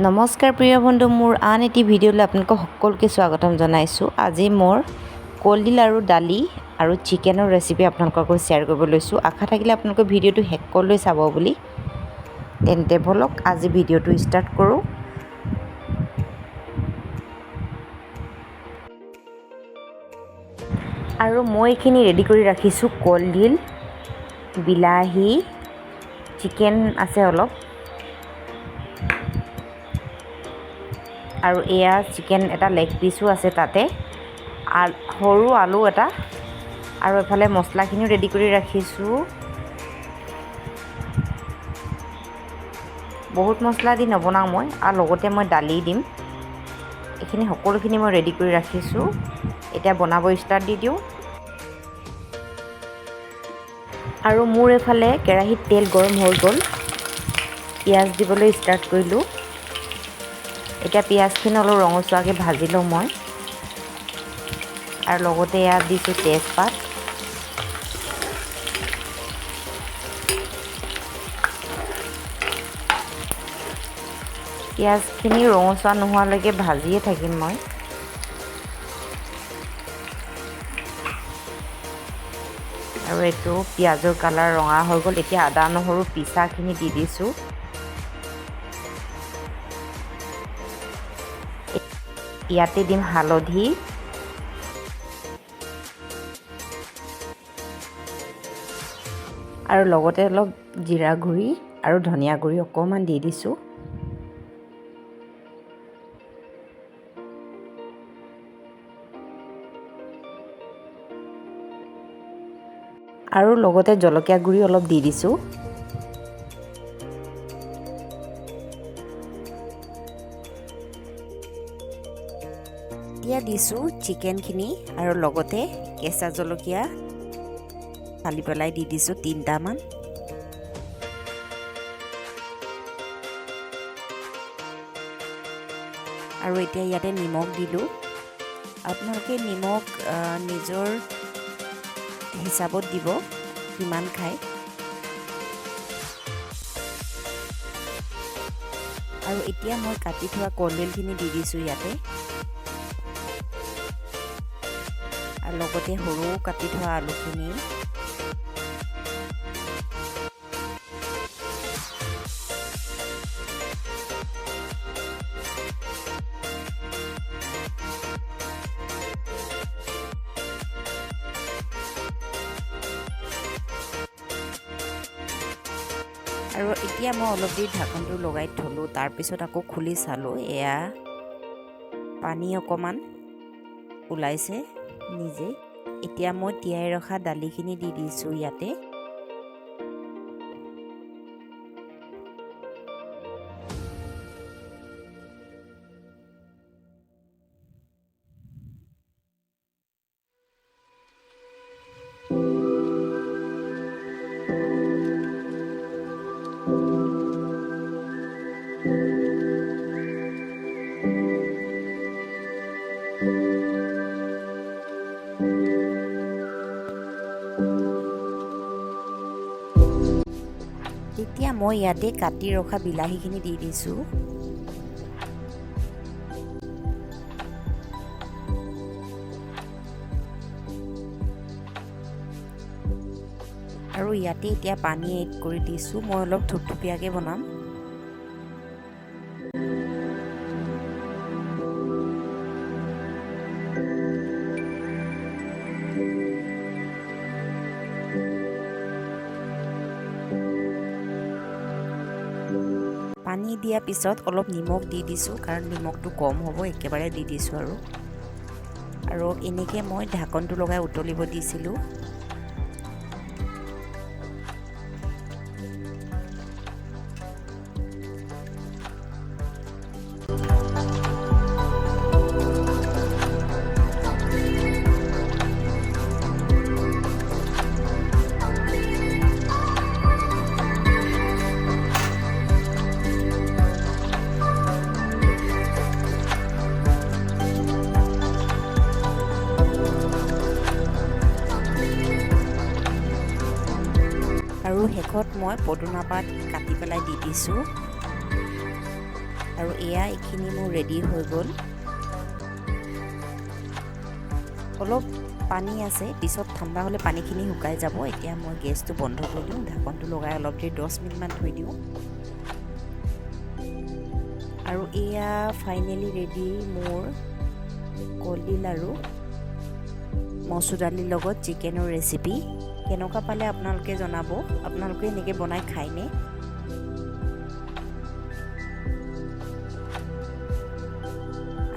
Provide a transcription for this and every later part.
নমস্কাৰ প্ৰিয় বন্ধু, মোৰ আন এটি ভিডিঅ'লৈ আপোনালোকক সকলোকে স্বাগতম জনাইছোঁ। আজি মোৰ কলডিল আৰু দালি আৰু চিকেনৰ ৰেচিপি আপোনালোকৰ লগত শ্বেয়াৰ কৰিব লৈছোঁ। আশা থাকিলে আপোনালোকে ভিডিঅ'টো শেষলৈ চাব বুলি। তেন্তে বলক আজি ভিডিঅ'টো ষ্টাৰ্ট কৰোঁ। আৰু মই এইখিনি ৰেডি কৰি ৰাখিছোঁ। কলডিল, বিলাহী, চিকেন আছে অলপ, আৰু এয়া চিকেন এটা লেগ পিছো আছে তাতে, সৰু আলু এটা, আৰু এফালে মছলাখিনিও ৰেডি কৰি ৰাখিছোঁ। বহুত মছলা দি নবনাওঁ মই, আৰু লগতে মই দালি দিম। এইখিনি সকলোখিনি মই ৰেডি কৰি ৰাখিছোঁ। এতিয়া বনাব ষ্টাৰ্ট দি দিওঁ। আৰু মোৰ এইফালে কেৰাহীত তেল গৰম হৈ গ'ল, পিঁয়াজ দিবলৈ ষ্টাৰ্ট কৰিলোঁ। এতিয়া পিঁয়াজখিনি অলপ ৰঙচুৱাকৈ ভাজি লওঁ মই, আৰু লগতে ইয়াত দিছোঁ তেজপাত, পিঁয়াজখিনি ৰঙচুৱা নোহোৱালৈকে ভাজিয়ে থাকিম মই। আৰু এইটো পিঁয়াজৰ কালাৰ ৰঙা হৈ গ'ল। এতিয়া আদা নহৰু পিচাখিনি দি দিছোঁ। ইয়াতে দিম হালধি, আৰু লগতে অলপ জিৰা গুড়ি আৰু ধনিয়া গুড়ি অকণমান দি দিছোঁ। আৰু লগতে জলকীয়া গুড়ি অলপ দি দিছোঁ। এতিয়া দিছোঁ চিকেনখিনি, আৰু লগতে কেঁচা জলকীয়া ফালি পেলাই দি দিছোঁ 3টামান। আৰু এতিয়া ইয়াতে নিমখ দিলোঁ। আপোনালোকে নিমখ নিজৰ হিচাপত দিব, কিমান খায়। আৰু এতিয়া মই কাটি থোৱা কলডিলখিনি দি দিছোঁ ইয়াতে, আৰু লগতে সৰু কাটি থোৱা আলুখিনি, আৰু এতিয়া মই অলপ দেৰি ঢাকনটো লগাই থ'লোঁ। তাৰপিছত আকৌ খুলি চালোঁ, এয়া পানী অকণমান ওলাইছে নিজে। এতিয়া মই তিয়াই ৰখা দালিখিনি দি দিছোঁ ইয়াতে। তেতিয়া মই ইয়াতে কাটি ৰখা বিলাহীখিনি দি দিছোঁ। আৰু ইয়াতে এতিয়া পানী এড কৰি দিছোঁ। মই অলপ থুপথুপীয়াকৈ বনাম। পানী দিয়াৰ পিছত অলপ নিমখ দি দিছোঁ, কাৰণ নিমখটো কম হ'ব, একেবাৰে দি দিছোঁ। আৰু এনেকৈ মই ঢাকনটো লগাই উতলিব দিছিলোঁ। আৰু শেষত মই পদুনা পাত কাটি পেলাই দি দিছোঁ। আৰু এয়া এইখিনি মোৰ ৰেডি হৈ গ'ল। অলপ পানী আছে, পিছত ঠাণ্ডা হ'লে পানীখিনি শুকাই যাব। এতিয়া মই গেছটো বন্ধ কৰি দিওঁ, ঢাকনটো লগাই অলপ দেৰি 10 মিনিটমান থৈ দিওঁ। আৰু এয়া ফাইনেলি ৰেডি মোৰ কলডিল আৰু মচুৰ দালিৰ লগত চিকেনৰ ৰেচিপি। কেনেকুৱা পালে আপোনালোকে জনাব, আপোনালোকে এনেকৈ বনাই খায়নে?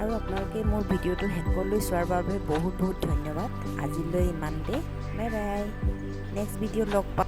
আৰু আপোনালোকে মোৰ ভিডিঅ'টো শেষলৈ চোৱাৰ বাবে বহুত বহুত ধন্যবাদ। আজিলৈ ইমানতে, বাই বাই। নেক্সট ভিডিঅ'ত লগ পাম।